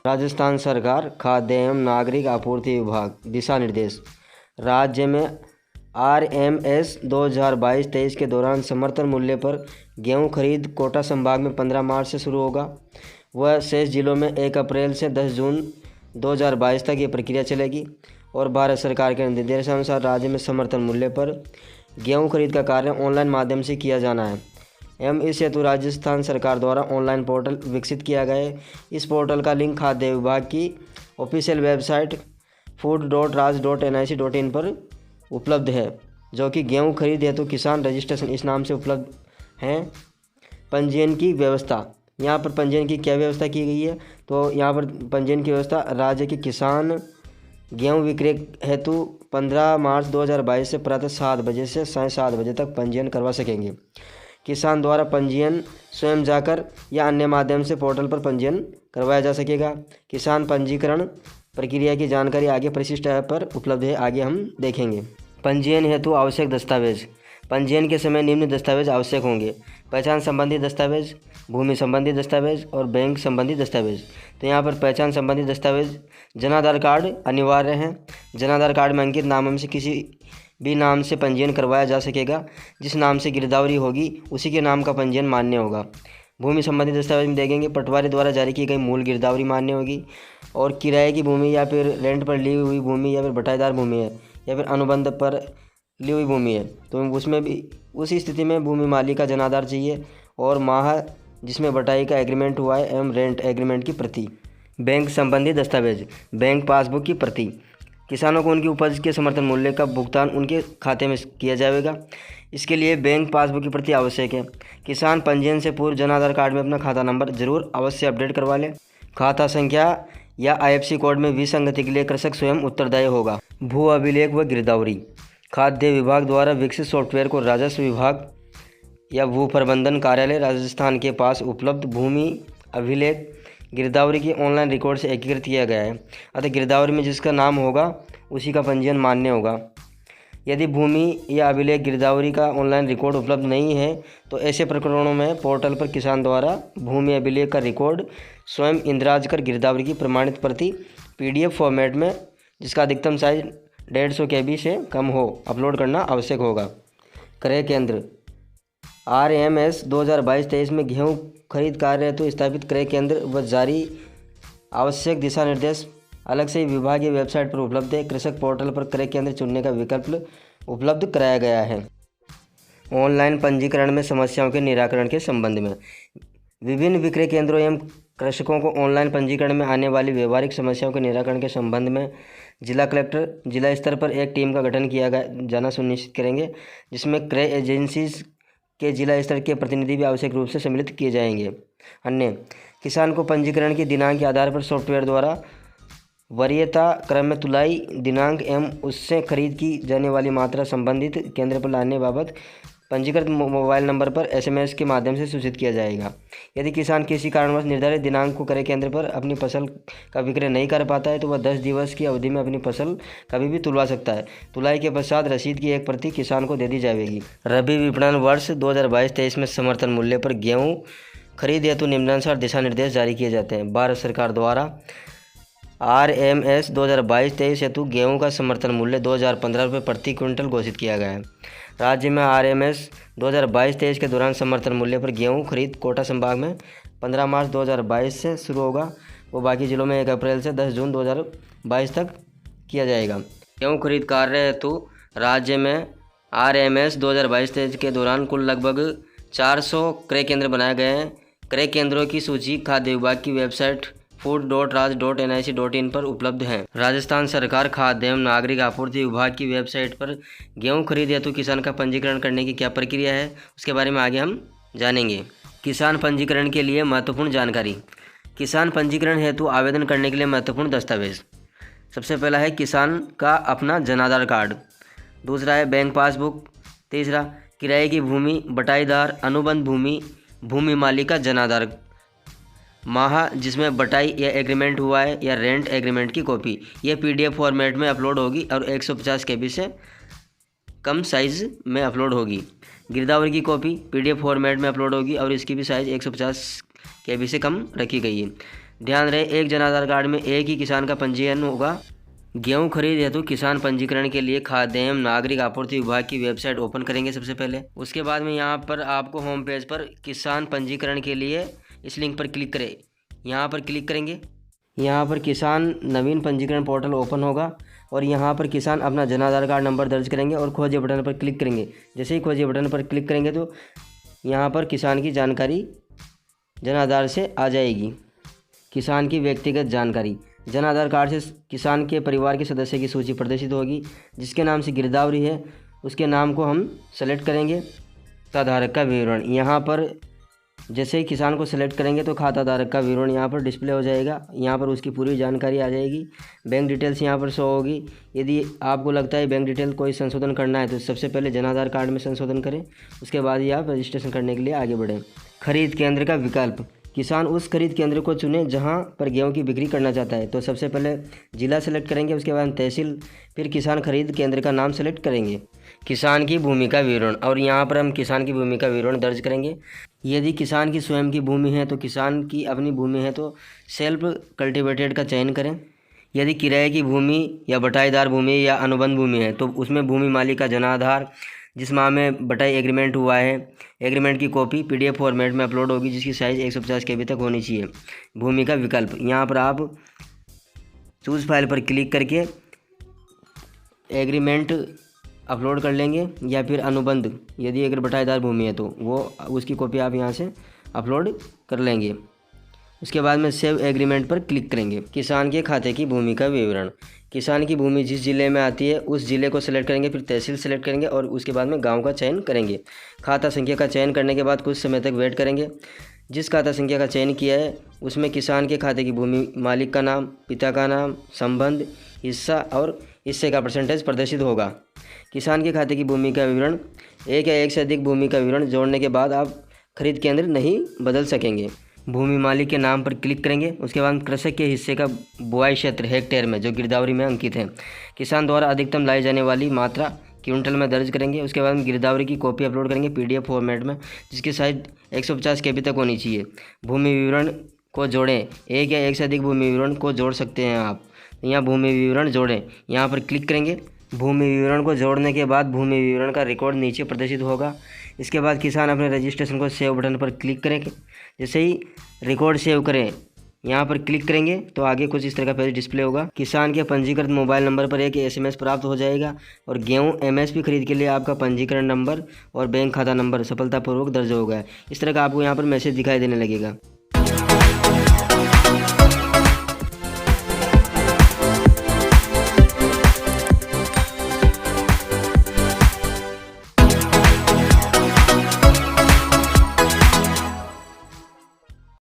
राजस्थान सरकार खाद्य एवं नागरिक आपूर्ति विभाग दिशा निर्देश। राज्य में RMS 2022-23 के दौरान समर्थन मूल्य पर गेहूं खरीद कोटा संभाग में 15 मार्च से शुरू होगा। वह शेष जिलों में 1 अप्रैल से 10 जून 2022 तक ये प्रक्रिया चलेगी और भारत सरकार के निर्देशानुसार राज्य में समर्थन मूल्य पर गेहूं खरीद का कार्य ऑनलाइन माध्यम से किया जाना है एवं इस हेतु राजस्थान सरकार द्वारा ऑनलाइन पोर्टल विकसित किया गया है। इस पोर्टल का लिंक खाद्य विभाग की ऑफिशियल वेबसाइट food.raj.nic.in पर उपलब्ध है, जो कि गेहूं खरीद हेतु किसान रजिस्ट्रेशन इस नाम से उपलब्ध हैं। पंजीयन की व्यवस्था, यहाँ पर पंजीयन की क्या व्यवस्था की गई है, तो यहाँ पर पंजीयन की व्यवस्था राज्य के किसान गेहूं विक्रय हेतु 15 मार्च 2022 से प्रातः 7 बजे से सायं 7 बजे तक पंजीयन करवा सकेंगे। किसान द्वारा पंजीयन स्वयं जाकर या अन्य माध्यम से पोर्टल पर पंजीयन करवाया जा सकेगा। किसान पंजीकरण प्रक्रिया की जानकारी आगे परिशिष्ट ऐप पर उपलब्ध है, आगे हम देखेंगे। पंजीयन हेतु आवश्यक दस्तावेज। पंजीयन के समय निम्न दस्तावेज आवश्यक होंगे: पहचान संबंधी दस्तावेज, भूमि संबंधी दस्तावेज और बैंक संबंधी दस्तावेज। तो यहाँ पर पहचान संबंधी दस्तावेज, जनाधार कार्ड अनिवार्य है। जनाधार कार्ड में अंकित नामों में से किसी भी नाम से पंजीयन करवाया जा सकेगा। जिस नाम से गिरदावरी होगी उसी के नाम का पंजीयन मान्य होगा। भूमि संबंधी दस्तावेज में देखेंगे पटवारी द्वारा जारी की गई मूल गिरदावरी मान्य होगी और किराए की भूमि या फिर रेंट पर ली हुई भूमि या फिर बटाईदार भूमि है या फिर अनुबंध पर ली हुई भूमि है, तो उसमें भी उसी स्थिति में भूमि मालिक का जनाधार चाहिए और माह जिसमें बटाई का एग्रीमेंट हुआ है एवं रेंट एग्रीमेंट की प्रति। बैंक संबंधी दस्तावेज, बैंक पासबुक की प्रति। किसानों को उनकी उपज के समर्थन मूल्य का भुगतान उनके खाते में किया जाएगा। इसके लिए बैंक पासबुक की प्रति आवश्यक है। किसान पंजीयन से पूर्व जनाधार कार्ड में अपना खाता नंबर जरूर अवश्य अपडेट करवा लें। खाता संख्या या IFSC कोड में विसंगति के लिए कृषक स्वयं उत्तरदायी होगा। भू अभिलेख व गिरदावरी। खाद्य विभाग द्वारा विकसित सॉफ्टवेयर को राजस्व विभाग या भू प्रबंधन कार्यालय राजस्थान के पास उपलब्ध भूमि अभिलेख गिरदावरी की ऑनलाइन रिकॉर्ड से एकीकृत किया गया है। अतः गिरदावरी में जिसका नाम होगा उसी का पंजीयन मान्य होगा। यदि भूमि या अभिलेख गिरदावरी का ऑनलाइन रिकॉर्ड उपलब्ध नहीं है तो ऐसे प्रकरणों में पोर्टल पर किसान द्वारा भूमि अभिलेख का रिकॉर्ड स्वयं इंदराज कर गिरदावरी की प्रमाणित प्रति PDF फॉर्मेट में, जिसका अधिकतम साइज 150 KB से कम हो, अपलोड करना आवश्यक होगा। क्रय केंद्र। RMS 2022-23 में गेहूं खरीद कार्य हेतु स्थापित क्रय केंद्र व जारी आवश्यक दिशा निर्देश अलग से विभागीय वेबसाइट पर उपलब्ध है। कृषक पोर्टल पर क्रय केंद्र चुनने का विकल्प उपलब्ध कराया गया है। ऑनलाइन पंजीकरण में समस्याओं के निराकरण के संबंध में विभिन्न विक्रय केंद्रों एवं कृषकों को ऑनलाइन पंजीकरण में आने वाली व्यवहारिक समस्याओं के निराकरण के संबंध में जिला कलेक्टर जिला स्तर पर एक टीम का गठन किया जाना सुनिश्चित करेंगे, जिसमें क्रय एजेंसीज के जिला स्तर के प्रतिनिधि भी आवश्यक रूप से सम्मिलित किए जाएंगे। अन्य किसान को पंजीकरण की दिनांक के आधार पर सॉफ्टवेयर द्वारा वरीयता क्रम में तुलाई दिनांक एवं उससे खरीद की जाने वाली मात्रा संबंधित केंद्र पर लाने बाबत पंजीकृत मोबाइल नंबर पर SMS के माध्यम से सूचित किया जाएगा। यदि किसान किसी कारणवश निर्धारित दिनांक को क्रय केंद्र पर अपनी फसल का विक्रय नहीं कर पाता है तो वह 10 दिवस की अवधि में अपनी फसल कभी भी तुलवा सकता है। तुलाई के पश्चात रसीद की एक प्रति किसान को दे दी जाएगी। रबी विपणन वर्ष 2022-23 में समर्थन मूल्य पर गेहूँ खरीद हेतु निम्नानुसार दिशा निर्देश जारी किए जाते हैं। भारत सरकार द्वारा RMS 2022-23 हेतु गेहूं का समर्थन मूल्य 2015 रुपये प्रति क्विंटल घोषित किया गया है। राज्य में RMS 2022-23 के दौरान समर्थन मूल्य पर गेहूं खरीद कोटा संभाग में 15 मार्च 2022 से शुरू होगा, वो बाकी जिलों में 1 अप्रैल से 10 जून 2022 तक किया जाएगा। गेहूं खरीद कार्य हेतु राज्य में RMS 2022-23 के दौरान कुल लगभग 400 क्रय केंद्र बनाए गए हैं। क्रय केंद्रों की सूची खाद्य विभाग की वेबसाइट food.raj.nic.in पर उपलब्ध है। राजस्थान सरकार खाद्य एवं नागरिक आपूर्ति विभाग की वेबसाइट पर गेहूं खरीद हेतु किसान का पंजीकरण करने की क्या प्रक्रिया है उसके बारे में आगे हम जानेंगे। किसान पंजीकरण के लिए महत्वपूर्ण जानकारी। किसान पंजीकरण हेतु आवेदन करने के लिए महत्वपूर्ण दस्तावेज। सबसे पहला है किसान का अपना जनाधार कार्ड, दूसरा है बैंक पासबुक, तीसरा किराए की भूमि, बटाईदार, अनुबंध भूमि, भूमि मालिक का जनाधार, माह जिसमें बटाई या एग्रीमेंट हुआ है या रेंट एग्रीमेंट की कॉपी। यह PDF फॉर्मेट में अपलोड होगी और 150 KB से कम साइज़ में अपलोड होगी। गिरदावरी की कॉपी PDF फॉर्मेट में अपलोड होगी और इसकी भी साइज़ 150 KB से कम रखी गई है। ध्यान रहे, एक जन आधार कार्ड में एक ही किसान का पंजीयन होगा। गेहूं खरीद हेतु किसान पंजीकरण के लिए खाद्य एवं नागरिक आपूर्ति विभाग की वेबसाइट ओपन करेंगे सबसे पहले। उसके बाद में यहाँ पर आपको होम पेज पर किसान पंजीकरण के लिए इस लिंक पर क्लिक करें। यहाँ पर क्लिक करेंगे, यहाँ पर किसान नवीन पंजीकरण पोर्टल ओपन होगा और यहाँ पर किसान अपना जन आधार कार्ड नंबर दर्ज करेंगे और खोजे बटन पर क्लिक करेंगे। जैसे ही खोजे बटन पर क्लिक करेंगे तो यहाँ पर किसान की जानकारी जन आधार से आ जाएगी। किसान की व्यक्तिगत जानकारी, जन आधार कार्ड से किसान के परिवार के सदस्य की सूची प्रदर्शित होगी। जिसके नाम से गिरदावरी है उसके नाम को हम सेलेक्ट करेंगे। खाताधारक का विवरण, यहाँ पर जैसे ही किसान को सेलेक्ट करेंगे तो खाताधारक का विवरण यहाँ पर डिस्प्ले हो जाएगा। यहाँ पर उसकी पूरी जानकारी आ जाएगी। बैंक डिटेल्स यहाँ पर शो होगी। यदि आपको लगता है बैंक डिटेल कोई संशोधन करना है तो सबसे पहले जन आधार कार्ड में संशोधन करें, उसके बाद ही आप रजिस्ट्रेशन करने के लिए आगे बढ़ें। खरीद केंद्र का विकल्प, किसान उस खरीद केंद्र को चुने जहां पर गेहूं की बिक्री करना चाहता है। तो सबसे पहले जिला सेलेक्ट करेंगे, उसके बाद तहसील, फिर किसान खरीद केंद्र का नाम सेलेक्ट करेंगे। किसान की भूमि का विवरण, और यहाँ पर हम किसान की भूमि का विवरण दर्ज करेंगे। यदि किसान की स्वयं की भूमि है तो किसान की अपनी भूमि है तो सेल्फ कल्टिवेटेड का चयन करें। यदि किराए की भूमि या बटाईदार भूमि या अनुबंध भूमि है तो उसमें भूमि मालिक का जनाधार, जिस माह में बटाई एग्रीमेंट हुआ है, एग्रीमेंट की कॉपी PDF फॉर्मेट में अपलोड होगी जिसकी साइज़ 150 KB तक होनी चाहिए। भूमि का विकल्प, यहाँ पर आप चूज़ फाइल पर क्लिक करके एग्रीमेंट अपलोड कर लेंगे या फिर अनुबंध, यदि अगर बटाईदार भूमि है तो वो उसकी कॉपी आप यहाँ से अपलोड कर लेंगे। उसके बाद में सेव एग्रीमेंट पर क्लिक करेंगे। किसान के खाते की भूमि का विवरण, किसान की भूमि जिस ज़िले में आती है उस ज़िले को सेलेक्ट करेंगे, फिर तहसील सेलेक्ट करेंगे और उसके बाद में गांव का चयन करेंगे। खाता संख्या का चयन करने के बाद कुछ समय तक वेट करेंगे। जिस खाता संख्या का चयन किया है उसमें किसान के खाते की भूमि मालिक का नाम, पिता का नाम, संबंध, हिस्सा और हिस्से का परसेंटेज प्रदर्शित होगा। किसान के खाते की भूमि का विवरण, एक या एक से अधिक भूमि का विवरण जोड़ने के बाद आप खरीद केंद्र नहीं बदल सकेंगे। भूमि मालिक के नाम पर क्लिक करेंगे। उसके बाद कृषक के हिस्से का बुआई क्षेत्र हेक्टेयर में जो गिरदावरी में अंकित है, किसान द्वारा अधिकतम लाई जाने वाली मात्रा क्विंटल में दर्ज करेंगे। उसके बाद गिरदावरी की कॉपी अपलोड करेंगे PDF फॉर्मेट में, जिसकी साइज 150 KB तक होनी चाहिए। भूमि विवरण को जोड़ें, एक या एक से अधिक भूमि विवरण को जोड़ सकते हैं आप। यहाँ भूमि विवरण जोड़ें, यहाँ पर क्लिक करेंगे। भूमि विवरण को जोड़ने के बाद भूमि विवरण का रिकॉर्ड नीचे प्रदर्शित होगा। इसके बाद किसान अपने रजिस्ट्रेशन को सेव बटन पर क्लिक करेंगे। जैसे ही रिकॉर्ड सेव करें यहाँ पर क्लिक करेंगे तो आगे कुछ इस तरह का पेज डिस्प्ले होगा। किसान के पंजीकृत मोबाइल नंबर पर एक SMS प्राप्त हो जाएगा और गेहूं MSP खरीद के लिए आपका पंजीकरण नंबर और बैंक खाता नंबर सफलतापूर्वक दर्ज हो गया है। इस तरह का आपको यहाँ पर मैसेज दिखाई देने लगेगा।